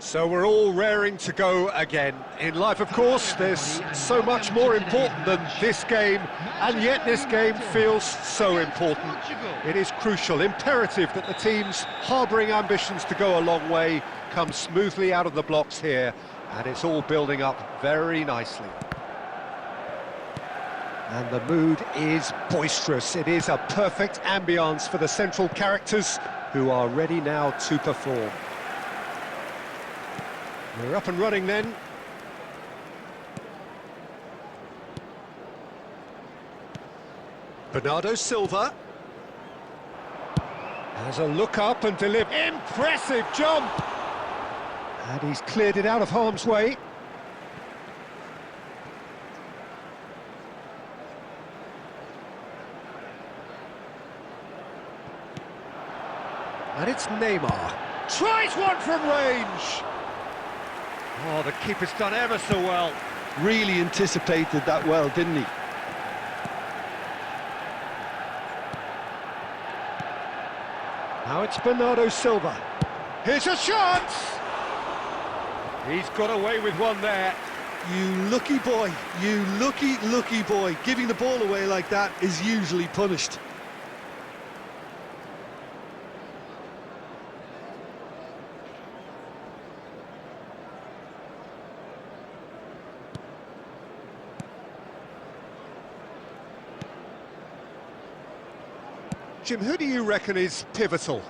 So we're all raring to go again. In life, of course, there's so much more important than this game, and yet this game feels so important. It is crucial, imperative that the teams harbouring ambitions to go a long way come smoothly out of the blocks here, and it's all building up very nicely. And the mood is boisterous. It is a perfect ambience for the central characters who are ready now to perform. We're up and running then. Bernardo Silva has a look up and deliver. Impressive jump! And he's cleared it out of harm's way. And it's Neymar. Tries one from range! Oh, the keeper's done ever so well. Really anticipated that well, didn't he? Now it's Bernardo Silva. Here's a chance! He's got away with one there. You lucky boy, you lucky boy. Giving the ball away like that is usually punished. Jim, who do you reckon is pivotal?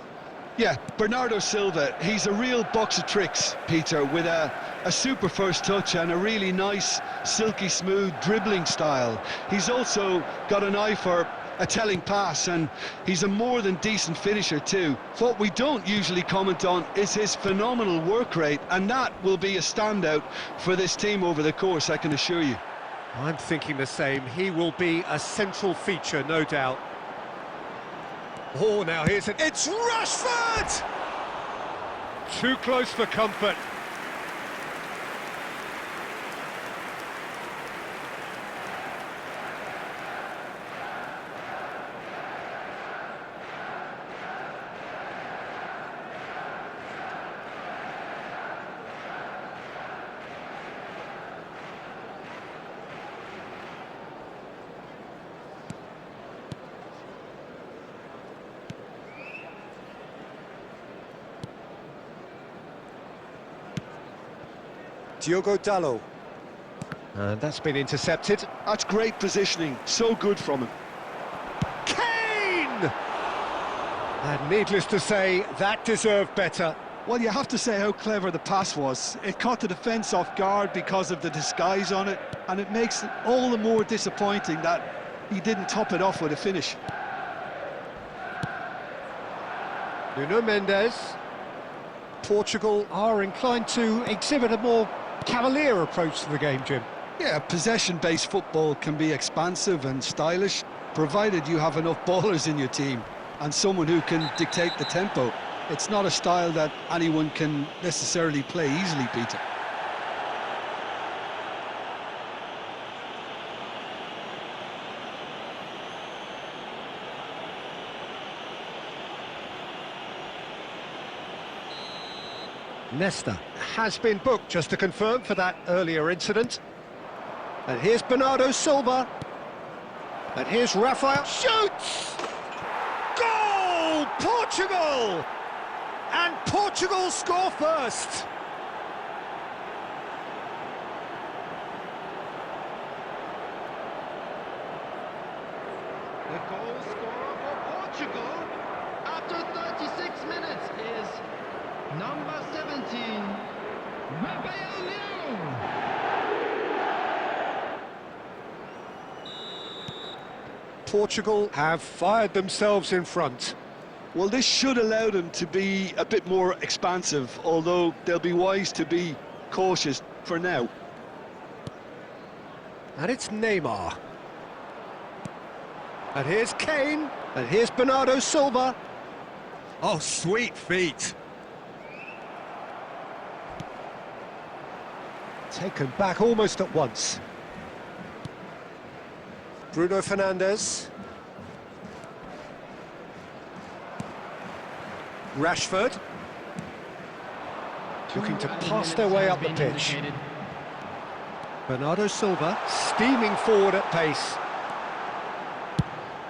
Yeah, Bernardo Silva, he's a real box of tricks, Peter, with a super first touch and a really nice, silky smooth dribbling style. He's also got an eye for a telling pass, and he's a more than decent finisher too. What we don't usually comment on is his phenomenal work rate, and that will be a standout for this team over the course, I can assure you. I'm thinking the same. He will be a central feature, no doubt. Oh, now here's it. It's Rashford! Too close for comfort. Diogo Dalot. And that's been intercepted. That's great positioning, so good from him. Kane! And needless to say, that deserved better. Well, you have to say how clever the pass was. It caught the defence off guard because of the disguise on it, and it makes it all the more disappointing that he didn't top it off with a finish. Nuno Mendes. Portugal are inclined to exhibit a more cavalier approach to the game, Jim. Yeah, possession-based football can be expansive and stylish, provided you have enough ballers in your team and someone who can dictate the tempo. It's not a style that anyone can necessarily play easily, Peter. Nesta has been booked, just to confirm, for that earlier incident. And here's Bernardo Silva. And here's Rafael. Shoots! Goal! Portugal! And Portugal score first. The goal scorer for Portugal after 36 minutes is number 17, Portugal have fired themselves in front. Well, this should allow them to be a bit more expansive, although they'll be wise to be cautious for now. And it's Neymar. And here's Kane. And here's Bernardo Silva. Oh, sweet feet. Taken back almost at once. Bruno Fernandes. Rashford. looking to pass their way up the pitch. Bernardo Silva steaming forward at pace.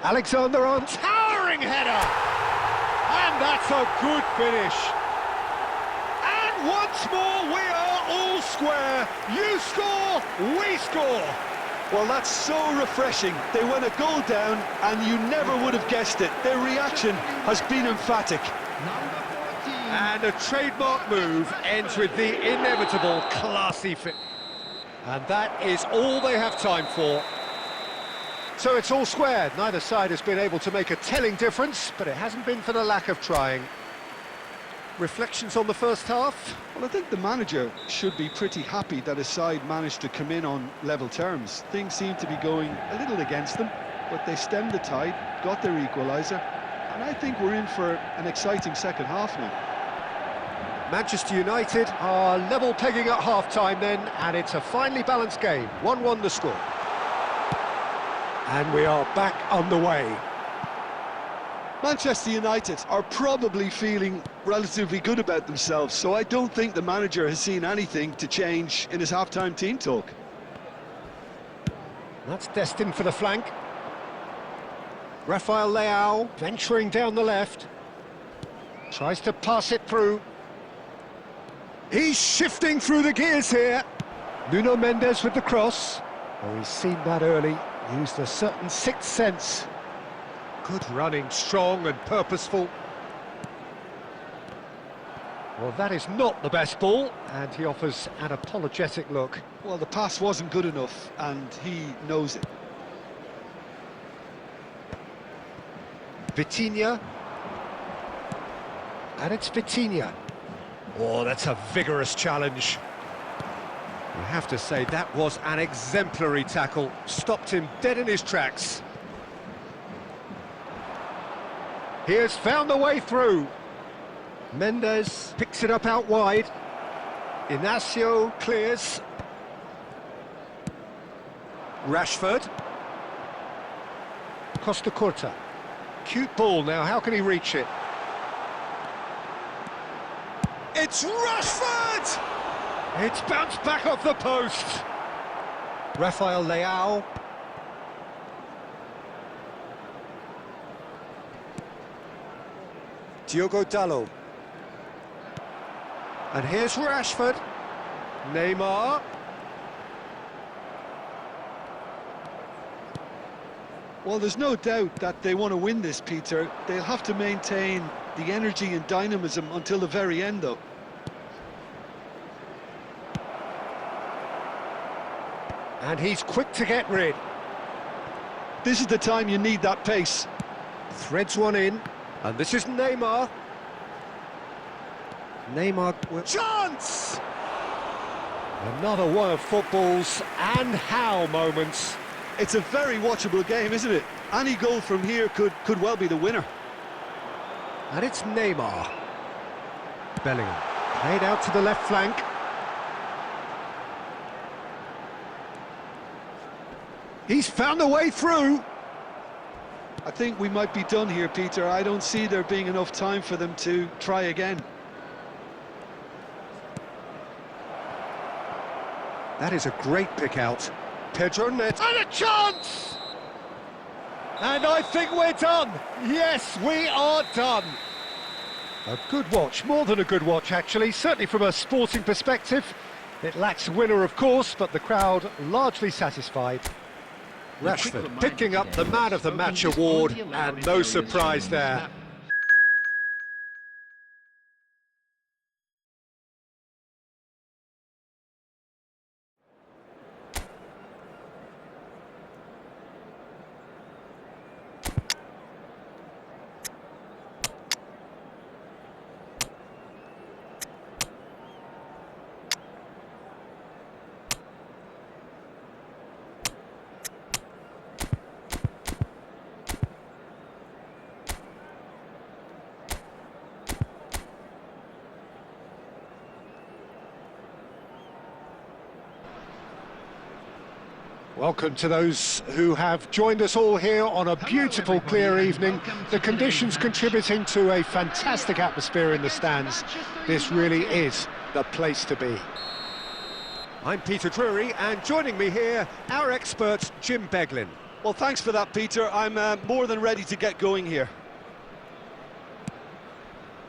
Alexander-Arnold, towering header! And that's a good finish. And once more we are all square. You score, we score. Well, that's so refreshing. They went a goal down and you never would have guessed it. Their reaction has been emphatic. And a trademark move ends with the inevitable classy fit. And that is all they have time for. So it's all square. Neither side has been able to make a telling difference, but it hasn't been for the lack of trying. Reflections on the first half? Well, I think the manager should be pretty happy that his side managed to come in on level terms. Things seem to be going a little against them, but they stemmed the tide, got their equaliser, and I think we're in for an exciting second half now. Manchester United are level pegging at half-time then, and it's a finely balanced game. 1-1 the score. And we are back underway. Manchester United are probably feeling relatively good about themselves, so I don't think the manager has seen anything to change in his half-time team talk. That's destined for the flank. Rafael Leao venturing down the left. Tries to pass it through. He's shifting through the gears here. Nuno Mendes with the cross. Oh, he's seen that early. Used a certain sixth sense. Good running, strong and purposeful. Well, that is not the best ball, and he offers an apologetic look. Well, the pass wasn't good enough, and he knows it. Vitinha. And it's Vitinha. Oh, that's a vigorous challenge. You have to say that was an exemplary tackle. Stopped him dead in his tracks. He has found the way through. Mendes picks it up out wide. Inacio clears. Rashford. Costa Curta. Cute ball now, how can he reach it? It's Rashford! It's bounced back off the post. Rafael Leao. Diogo Dalot. And here's Rashford. Neymar. Well, there's no doubt that they want to win this, Peter. They'll have to maintain the energy and dynamism until the very end, though. And he's quick to get rid. This is the time you need that pace. Threads one in. And this is Neymar. Neymar with chance! Another one of football's and how moments. It's a very watchable game, isn't it? Any goal from here could well be the winner. And it's Neymar. Bellingham. Played out to the left flank. He's found a way through. I think we might be done here, Peter. I don't see there being enough time for them to try again. That is a great pick out. Pedro Neto. And a chance! And I think we're done. Yes, we are done. A good watch, more than a good watch actually, certainly from a sporting perspective. It lacks a winner, of course, but the crowd largely satisfied. Rashford picking up the Man of the Match award, and no surprise there. Welcome to those who have joined us all here on a beautiful, clear evening. The conditions contributing to a fantastic atmosphere in the stands. This really is the place to be. I'm Peter Drury, and joining me here, our expert, Jim Beglin. Well, thanks for that, Peter. I'm more than ready to get going here.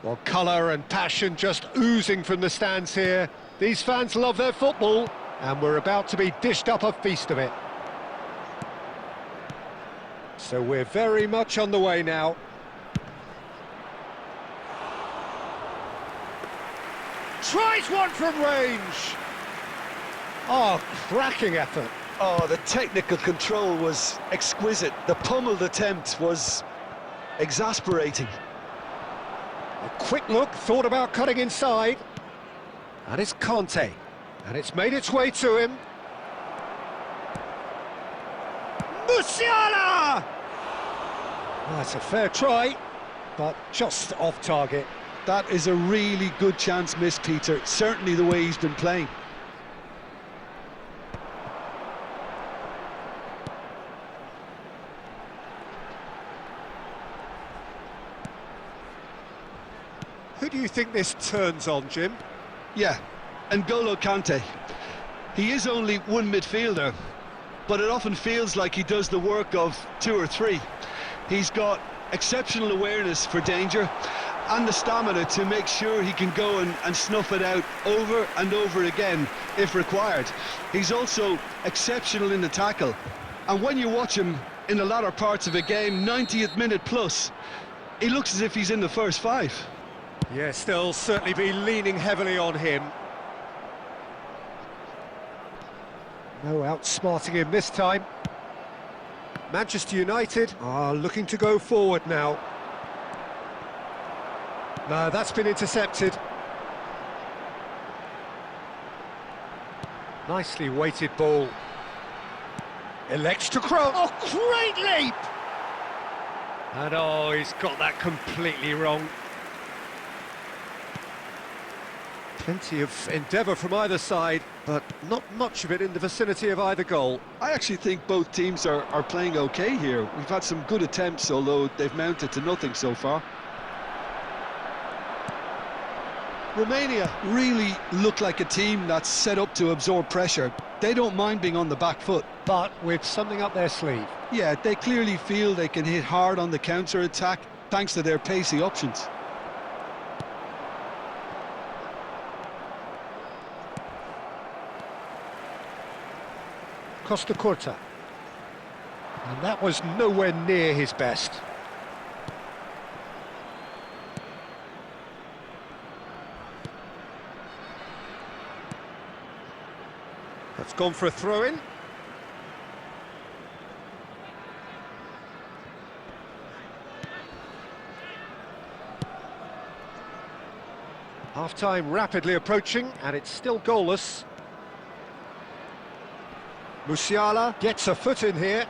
Well, colour and passion just oozing from the stands here. These fans love their football, and we're about to be dished up a feast of it. So we're very much on the way now. Tries one from range! Oh, cracking effort. Oh, the technical control was exquisite. The pummeled attempt was exasperating. A quick look, thought about cutting inside. And it's Conte. And it's made its way to him. Musiala! Well, that's a fair try, but just off target. That is a really good chance missed, Peter. Certainly the way he's been playing. Who do you think this turns on, Jim? Yeah, N'Golo Kante. He is only one midfielder, but it often feels like he does the work of two or three. He's got exceptional awareness for danger and the stamina to make sure he can go and snuff it out over and over again if required. He's also exceptional in the tackle, and when you watch him in the latter parts of a game, 90th minute plus, he looks as if he's in the first five. Yes, they'll certainly be leaning heavily on him. No outsmarting him this time. Manchester United are looking to go forward now. No, that's been intercepted. Nicely weighted ball. Elects to cross. Oh, great leap! And oh, he's got that completely wrong. Plenty of endeavour from either side, but not much of it in the vicinity of either goal. I actually think both teams are playing okay here. We've had some good attempts, although they've mounted to nothing so far. Romania really look like a team that's set up to absorb pressure. They don't mind being on the back foot. But with something up their sleeve. Yeah, they clearly feel they can hit hard on the counter-attack thanks to their pacey options. Costa Curta. And that was nowhere near his best. That's gone for a throw-in. Half-time rapidly approaching, and it's still goalless. Musiala gets a foot in here.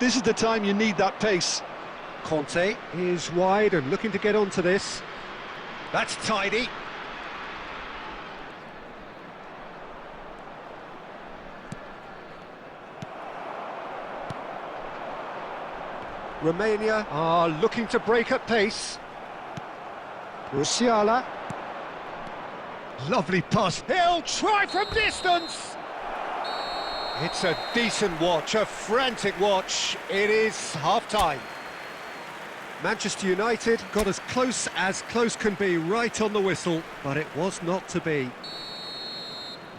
This is the time you need that pace. Conte is wide and looking to get onto this. That's tidy. Romania are looking to break at pace. Musiala. Lovely pass. He'll try from distance. It's a decent watch, a frantic watch. It is half-time. Manchester United got as close can be right on the whistle, but it was not to be.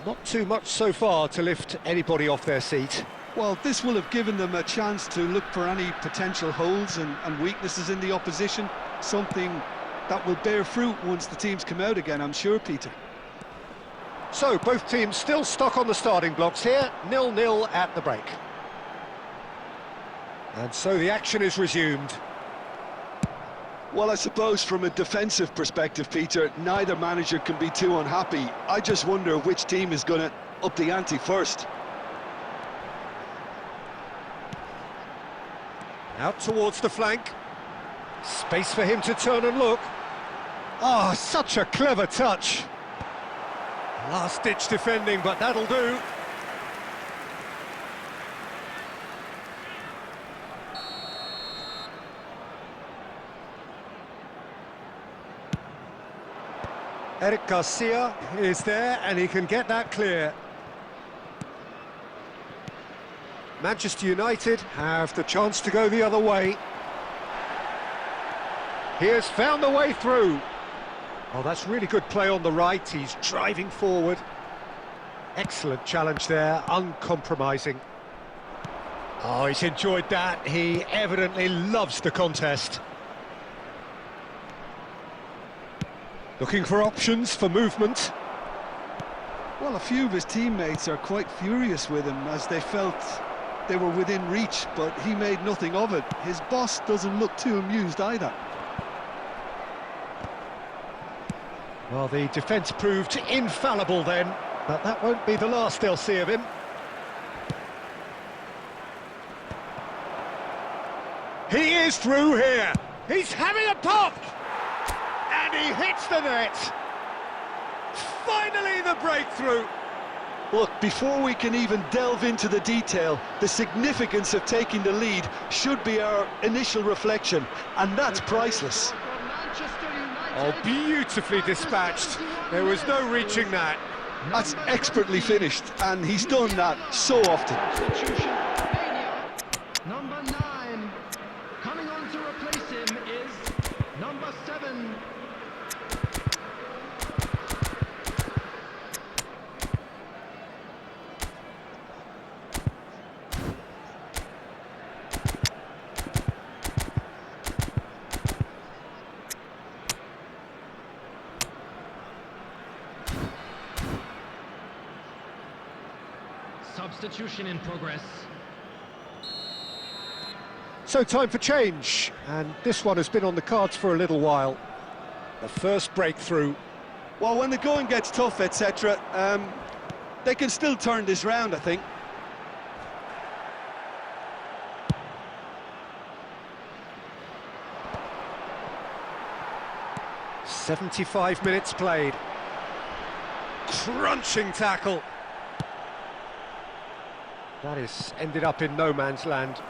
Not too much so far to lift anybody off their seat. Well, this will have given them a chance to look for any potential holes and weaknesses in the opposition, something that will bear fruit once the teams come out again, I'm sure, Peter. So, both teams still stuck on the starting blocks here, 0-0 at the break. And so the action is resumed. Well, I suppose from a defensive perspective, Peter, neither manager can be too unhappy. I just wonder which team is going to up the ante first. Out towards the flank. Space for him to turn and look. Oh, such a clever touch. Last-ditch defending, but that'll do. Eric Garcia is there and he can get that clear. Manchester United have the chance to go the other way. He has found the way through. Oh, that's really good play on the right. He's driving forward. Excellent challenge there, uncompromising. Oh, he's enjoyed that. He evidently loves the contest. Looking for options for movement. Well, a few of his teammates are quite furious with him as they felt they were within reach, but he made nothing of it. His boss doesn't look too amused either. Well, the defence proved infallible then, but that won't be the last they'll see of him. He is through here. He's having a pop! And he hits the net. Finally the breakthrough. Look, before we can even delve into the detail, the significance of taking the lead should be our initial reflection, and that's priceless. Oh, beautifully dispatched. There was no reaching that. That's expertly finished, and he's done that so often. Number 9. Coming on to replace him is number 7. Substitution in progress. So time for change, and this one has been on the cards for a little while. The first breakthrough. Well, when the going gets tough, etc., they can still turn this round, I think. "75 minutes played. Crunching tackle. That is ended up in no man's land.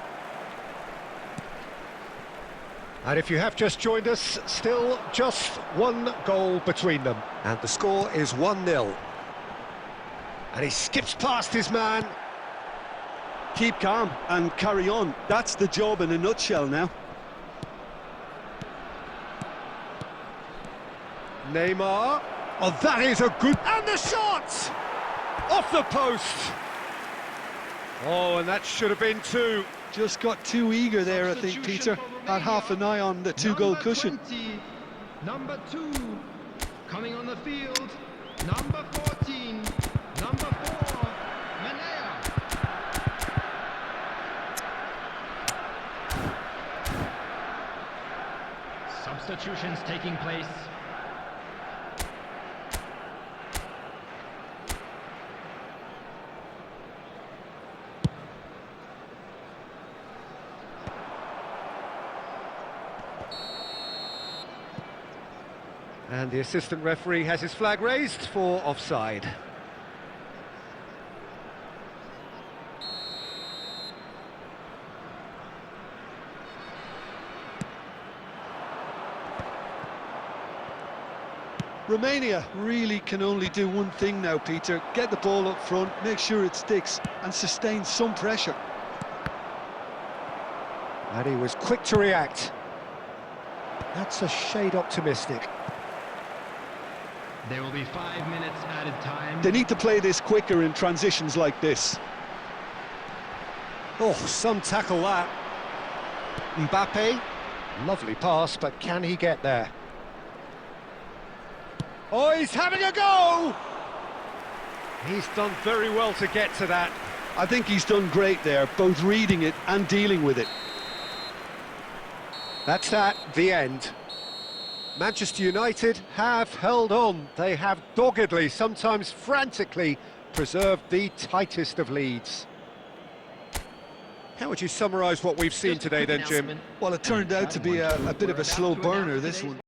And if you have just joined us, still just one goal between them. And the score is 1-0. And he skips past his man. Keep calm and carry on. That's the job in a nutshell now. Neymar. Oh, that is a good... And the shot! Off the post! Oh, and that should have been 2. Just got too eager there, I think, Peter. Had half an eye on the two-goal cushion. 20, number 2, coming on the field, number 14, number 4, Manea. Substitutions taking place. And the assistant referee has his flag raised for offside. Romania really can only do one thing now, Peter. Get the ball up front, make sure it sticks, and sustain some pressure. And he was quick to react. That's a shade optimistic. There will be 5 minutes added time. They need to play this quicker in transitions like this. Oh, some tackle that. Mbappe, lovely pass, but can he get there? Oh, he's having a go! He's done very well to get to that. I think he's done great there, both reading it and dealing with it. That's that, the end. Manchester United have held on. They have doggedly, sometimes frantically, preserved the tightest of leads. How would you summarise what we've seen today then, Jim? Well, it turned out to be a bit of a slow burner, this one.